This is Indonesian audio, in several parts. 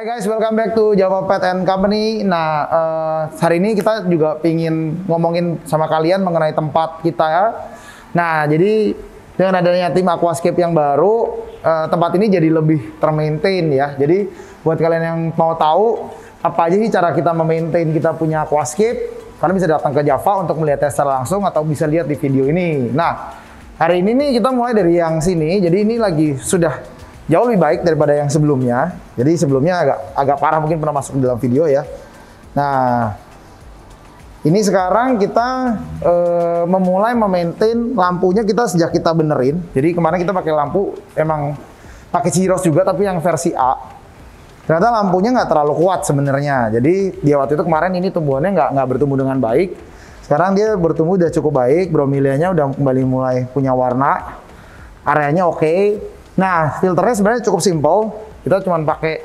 Hai guys, welcome back to Java Pet and Company. Nah, hari ini kita juga pingin ngomongin sama kalian mengenai tempat kita ya. Nah, jadi dengan adanya tim Aquascape yang baru, tempat ini jadi lebih termaintain ya. Jadi buat kalian yang mau tahu apa aja sih cara kita memaintain kita punya Aquascape, kalian bisa datang ke Java untuk melihatnya secara langsung atau bisa lihat di video ini. Nah, hari ini nih kita mulai dari yang sini. Jadi ini lagi sudah jauh lebih baik daripada yang sebelumnya. Jadi sebelumnya agak parah, mungkin pernah masuk dalam video ya. Nah, ini sekarang kita memulai memaintain lampunya kita sejak kita benerin. Jadi kemarin kita pakai lampu emang pakai Ciros juga, tapi yang versi A. Ternyata lampunya nggak terlalu kuat sebenarnya. Jadi dia waktu itu kemarin ini tumbuhannya nggak bertumbuh dengan baik. Sekarang dia bertumbuh udah cukup baik, bromelianya udah kembali mulai punya warna, areanya oke. Nah, filternya sebenarnya cukup simpel. Kita cuma pakai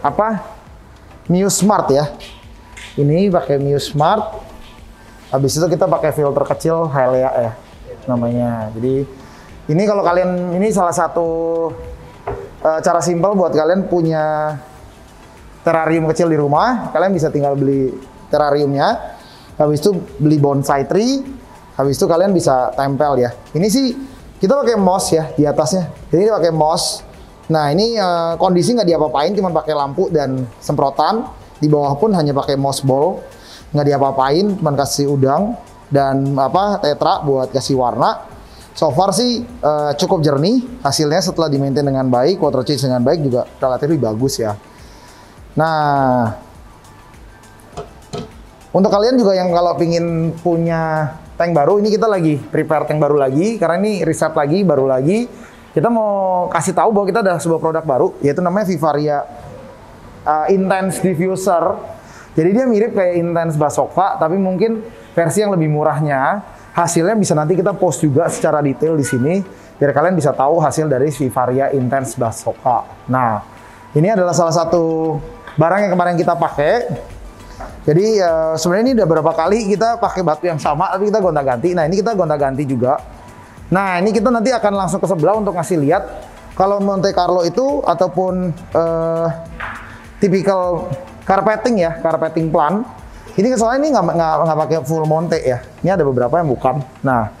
apa? Muse Smart ya. Ini pakai Muse Smart. Habis itu kita pakai filter kecil Hylea ya namanya. Jadi ini kalau kalian, ini salah satu cara simpel buat kalian punya terrarium kecil di rumah. Kalian bisa tinggal beli terrariumnya. Habis itu beli bonsai tree. Habis itu kalian bisa tempel ya. Ini sih kita pakai moss ya di atasnya. Jadi ini pakai moss. Nah ini kondisi nggak diapa-apain, cuma pakai lampu dan semprotan. Di bawah pun hanya pakai moss ball, nggak diapa-apain, cuma kasih udang dan tetra buat kasih warna. So far sih cukup jernih hasilnya setelah di-maintain dengan baik, water change dengan baik juga relatif bagus ya. Nah, untuk kalian juga yang kalau pingin punya tank baru, ini kita lagi prepare tank baru lagi karena ini riset lagi, baru lagi. Kita mau kasih tahu bahwa kita ada sebuah produk baru, yaitu namanya Vivaria Intense Diffuser. Jadi dia mirip kayak Intense Basoka, tapi mungkin versi yang lebih murahnya. Hasilnya bisa nanti kita post juga secara detail di sini, biar kalian bisa tahu hasil dari Vivaria Intense Basoka. Nah, ini adalah salah satu barang yang kemarin kita pakai. Jadi sebenarnya ini udah berapa kali kita pakai batu yang sama, tapi kita gonta-ganti. Nah ini kita gonta-ganti juga. Nah ini kita nanti akan langsung ke sebelah untuk ngasih lihat kalau Monte Carlo itu ataupun typical carpeting ya, carpeting plan. Ini soalnya ini nggak pakai full Monte ya. Ini ada beberapa yang bukan. Nah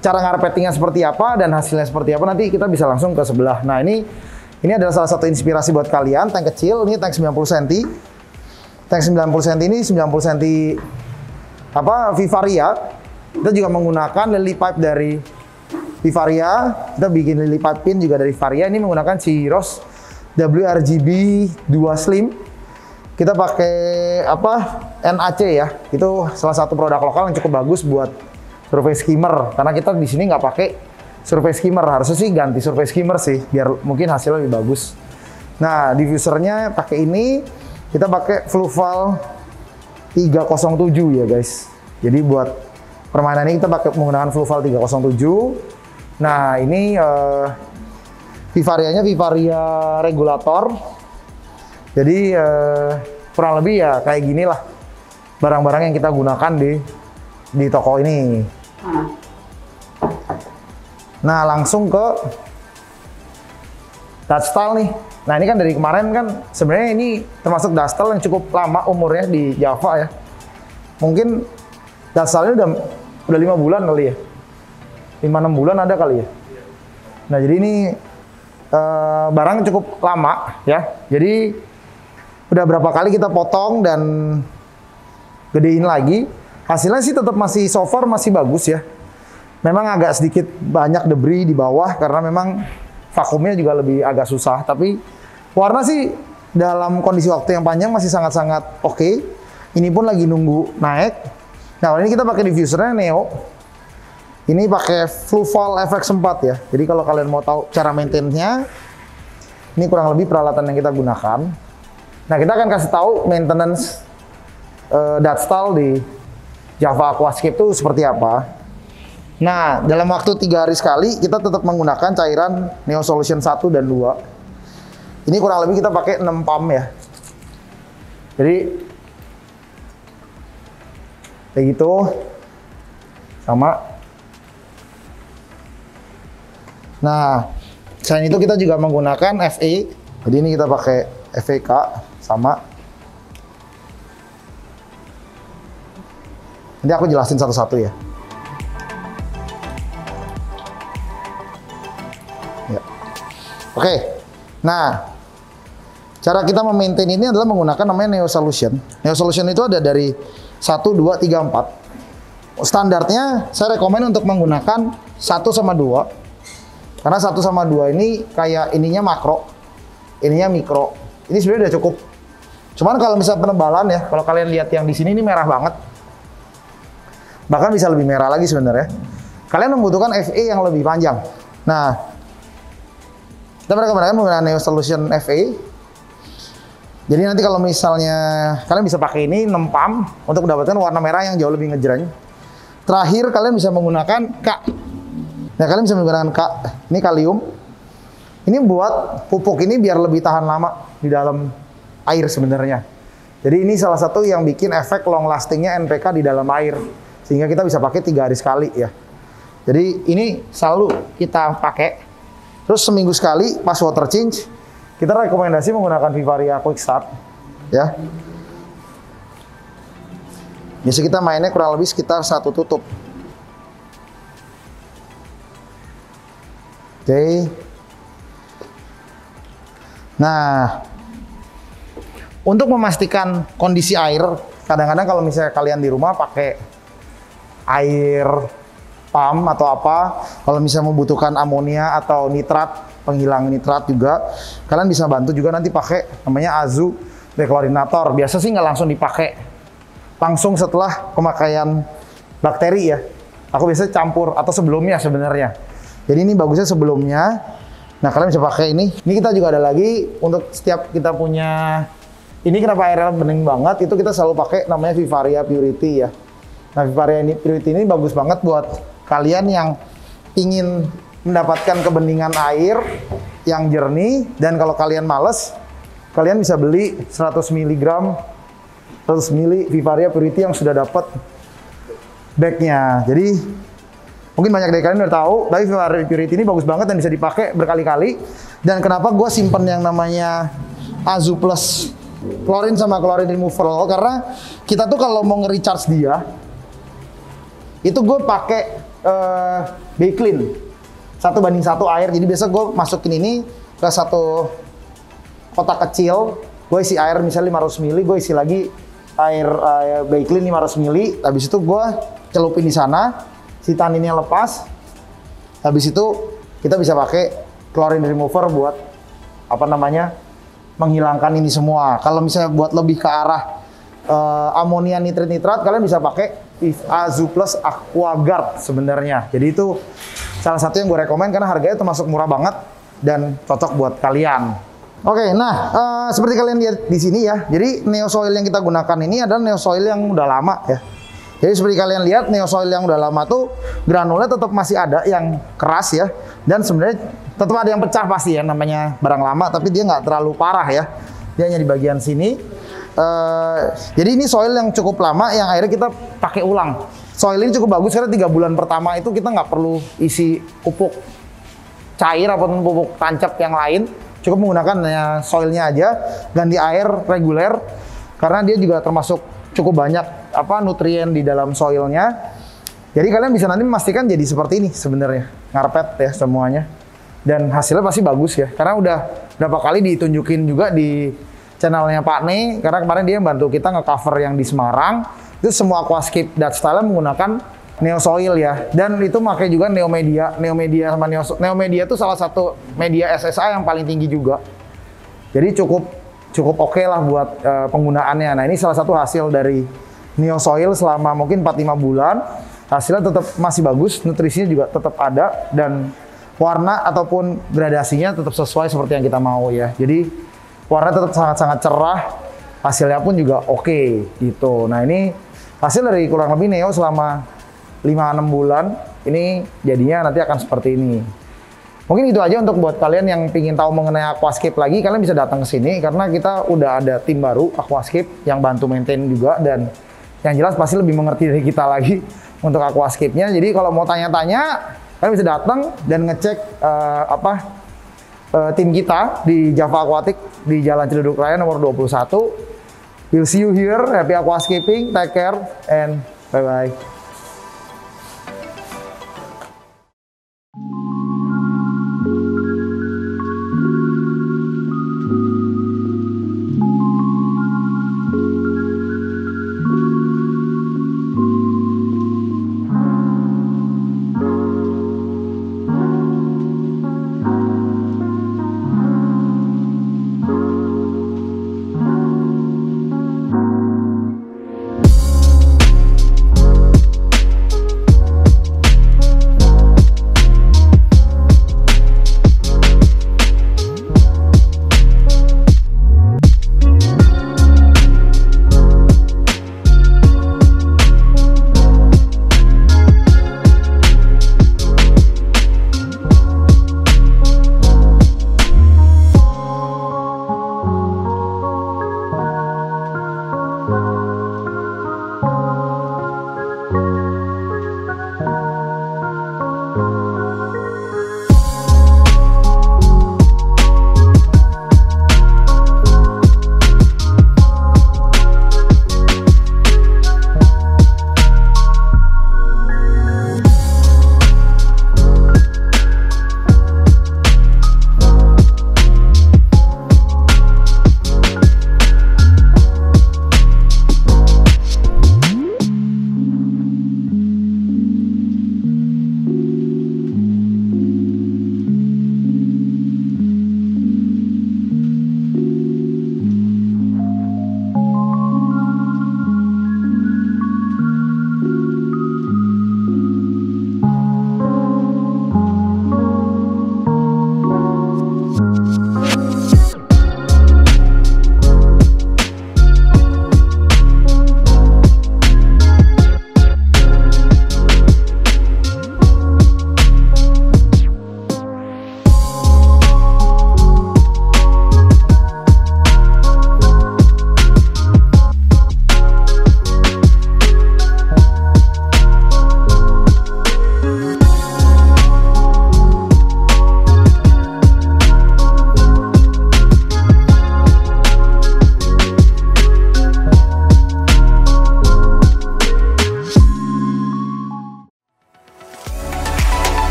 cara carpetingnya seperti apa dan hasilnya seperti apa nanti kita bisa langsung ke sebelah. Nah ini adalah salah satu inspirasi buat kalian. Tank kecil, ini tank 90 cm. Tank 90 cm ini 90 cm Vivaria. Kita juga menggunakan lily pipe dari Vivaria. Kita bikin lily pipe pin juga dari Vivaria. Ini menggunakan Ciros WRGB 2 Slim. Kita pakai NAC ya. Itu salah satu produk lokal yang cukup bagus buat surface skimmer. Karena kita di sini nggak pakai surface skimmer. Harusnya sih ganti surface skimmer sih, biar mungkin hasilnya lebih bagus. Nah, diffusernya pakai ini. Kita pakai Fluval 307 ya guys. Jadi buat permainan ini kita menggunakan Fluval 307. Nah ini Vivarianya Vivaria regulator. Jadi kurang lebih ya kayak gini lah barang-barang yang kita gunakan di toko ini. Nah langsung ke touch style nih. Nah ini kan dari kemarin kan sebenarnya ini termasuk dustal yang cukup lama umurnya di Java ya. Mungkin dustal ini udah 5 bulan kali ya. 5-6 bulan ada kali ya. Nah jadi ini barang cukup lama ya. Jadi udah berapa kali kita potong dan gedein lagi. Hasilnya sih tetap masih so far masih bagus ya. Memang agak sedikit banyak debris di bawah karena memang vakumnya juga lebih agak susah, tapi warna sih dalam kondisi waktu yang panjang masih sangat-sangat oke. Ini pun lagi nunggu naik. Nah, ini kita pakai diffusernya Neo. Ini pakai Fluval FX4 ya. Jadi kalau kalian mau tahu cara maintain-nya, ini kurang lebih peralatan yang kita gunakan. Nah, kita akan kasih tahu maintenance Dutstall di Java Aquascape itu seperti apa. Nah, dalam waktu 3 hari sekali kita tetap menggunakan cairan Neo Solution 1 dan 2. Ini kurang lebih kita pakai 6 pump ya. Jadi kayak gitu. Sama. Nah, selain itu kita juga menggunakan FE. Jadi ini kita pakai FVK sama. Nanti aku jelasin satu-satu ya. Ya. Oke. Nah, cara kita memaintain ini adalah menggunakan namanya Neo Solution. Neo Solution itu ada dari 1, 2, 3, 4. Standarnya saya rekomen untuk menggunakan 1 sama 2. Karena 1 sama 2 ini kayak ininya makro, ininya mikro. Ini sebenarnya udah cukup. Cuman kalau misalnya penebalan ya, kalau kalian lihat yang di sini ini merah banget. Bahkan bisa lebih merah lagi sebenarnya. Kalian membutuhkan FE yang lebih panjang. Nah, kita merekomendasikan menggunakan Neo Solution FE. Jadi nanti kalau misalnya kalian bisa pakai ini 6 pump untuk mendapatkan warna merah yang jauh lebih ngejreng. Terakhir kalian bisa menggunakan K. Nah, kalian bisa menggunakan K. Ini kalium. Ini buat pupuk ini biar lebih tahan lama di dalam air sebenarnya. Jadi ini salah satu yang bikin efek long lastingnya NPK di dalam air. Sehingga kita bisa pakai 3 hari sekali ya. Jadi ini selalu kita pakai. Terus seminggu sekali pas water change, kita rekomendasi menggunakan Vivaria Quick Start ya. Biasa kita mainnya kurang lebih sekitar 1 tutup. Oke. Nah, untuk memastikan kondisi air, kadang-kadang kalau misalnya kalian di rumah pakai air pump atau apa, kalau misalnya membutuhkan amonia atau nitrat, penghilang nitrat juga, kalian bisa bantu juga nanti pakai namanya Azu Dechlorinator. Biasa sih nggak langsung dipakai langsung setelah pemakaian bakteri ya. Aku biasanya campur atau sebelumnya sebenarnya. Jadi ini bagusnya sebelumnya. Nah, kalian bisa pakai ini. Ini kita juga ada lagi untuk setiap kita punya. Ini kenapa airnya bening banget? Itu kita selalu pakai namanya Vivaria Purity ya. Nah, Vivaria Purity ini bagus banget buat kalian yang ingin mendapatkan kebeningan air yang jernih, dan kalau kalian males, kalian bisa beli 100 mg 100 ml Vivaria Purity yang sudah dapat bagnya. Jadi mungkin banyak dari kalian udah tahu, tapi Vivaria Purity ini bagus banget dan bisa dipakai berkali-kali. Dan kenapa gue simpen yang namanya Azu Plus Chlorine sama Chlorine Removal, karena kita tuh kalau mau nge-recharge dia, itu gue pakai Baiklin 1:1 air. Jadi biasa gue masukin ini ke satu kotak kecil, gue isi air misalnya 500 ml, gue isi lagi air Baiklin 500 ml. Habis itu gue celupin di sana, si taninnya lepas. Habis itu kita bisa pakai chlorine remover buat apa namanya, menghilangkan ini semua. Kalau misalnya buat lebih ke arah amonia nitrat, kalian bisa pakai Azu Plus Aquaguard sebenarnya. Jadi itu salah satu yang gue rekomen karena harganya termasuk murah banget dan cocok buat kalian. Oke, nah seperti kalian lihat di sini ya. Jadi Neo Soil yang kita gunakan ini adalah Neo Soil yang udah lama ya. Jadi seperti kalian lihat, Neo Soil yang udah lama tuh granulnya tetap masih ada yang keras ya. Dan sebenarnya tetap ada yang pecah pasti ya, namanya barang lama, tapi dia nggak terlalu parah ya. Dia hanya di bagian sini. Jadi ini soil yang cukup lama yang akhirnya kita pakai ulang. Soil ini cukup bagus karena 3 bulan pertama itu kita nggak perlu isi pupuk cair ataupun pupuk tancap yang lain. Cukup menggunakan soilnya aja, ganti air reguler karena dia juga termasuk cukup banyak nutrien di dalam soilnya. Jadi kalian bisa nanti memastikan jadi seperti ini sebenarnya, ngarpet ya semuanya. Dan hasilnya pasti bagus ya, karena udah berapa kali ditunjukin juga di channelnya Pak Ne, karena kemarin dia bantu kita nge-cover yang di Semarang. Itu semua aquascape Dutch style menggunakan Neo Soil ya. Dan itu pakai juga Neo Media sama Neo Media itu salah satu media SSA yang paling tinggi juga. Jadi cukup oke lah buat penggunaannya. Nah, ini salah satu hasil dari Neo Soil selama mungkin 4-5 bulan. Hasilnya tetap masih bagus, nutrisinya juga tetap ada, dan warna ataupun gradasinya tetap sesuai seperti yang kita mau ya. Jadi warna tetap sangat-sangat cerah, hasilnya pun juga oke gitu. Nah, ini hasil dari kurang lebih Neo selama 5-6 bulan. Ini jadinya nanti akan seperti ini. Mungkin itu aja untuk buat kalian yang ingin tahu mengenai aquascape lagi, kalian bisa datang ke sini karena kita udah ada tim baru aquascape yang bantu maintain juga, dan yang jelas pasti lebih mengerti dari kita lagi untuk aquascape-nya. Jadi kalau mau tanya-tanya, kalian bisa datang dan ngecek tim kita di Java Aquatic di Jalan Ciledug Raya nomor 21. We'll see you here. Happy aquascaping. Take care and bye-bye.